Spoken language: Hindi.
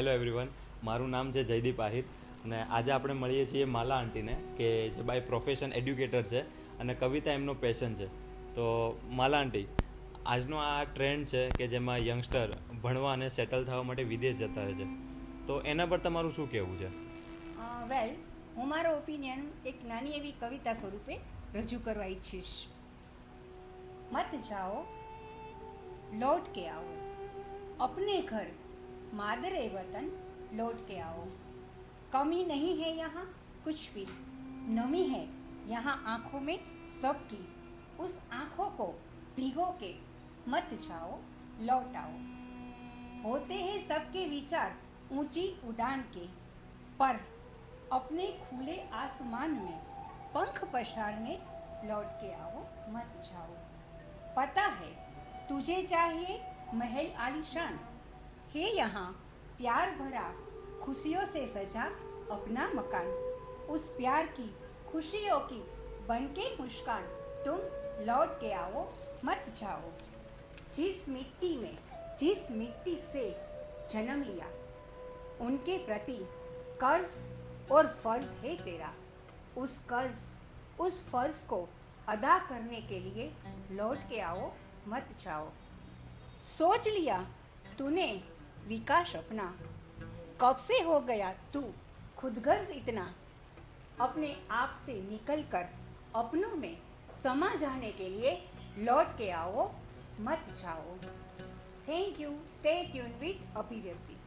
હેલો એવરીવન, મારું નામ છે જયદીપ આહિર અને આજે આપણે મળીએ છીએ માલા આંટીને કે જે બાય પ્રોફેશન એડ્યુકેટર છે અને કવિતા એમનો પેશન છે. તો માલા આંટી, આજનો આ ટ્રેન્ડ છે કે જેમાં યંગસ્ટર ભણવા અને સેટલ થવા માટે વિદેશ જતા રહે છે, તો એના પર તમારું શું કહેવું છે? વેલ, હું મારો ઓપિનિયન એક નાની એવી કવિતા સ્વરૂપે રજૂ કરવા ઈચ્છીશ. મત જાઓ लौट के आओ, अपने घर मादरे वतन लौट के आओ. कमी नहीं है यहाँ कुछ भी, नमी है यहाँ आँखों में सबकी. उस आँखों को भिगो के मत जाओ लौट आओ. होते हैं सबके विचार ऊंची उड़ान के, पर अपने खुले आसमान में पंख पसारने लौट के आओ मत जाओ. पता है तुझे चाहिए महल आलीशान, है यहाँ प्यार भरा खुशियों से सजा अपना मकान. उस प्यार की खुशियों की बनके मुस्कान तुम लौट के आओ मत जाओ. जिस मिट्टी से जन्म लिया उनके प्रति कर्ज और फर्ज है तेरा. उस फर्ज को अदा करने के लिए लौट के आओ मत जाओ. सोच लिया तूने विकास अपना, कब से हो गया तू खुदगर्ज इतना. अपने आप से निकल कर अपनों में समा जाने के लिए लौट के आओ मत जाओ. Thank you. Stay tune with अभिव्यक्ति.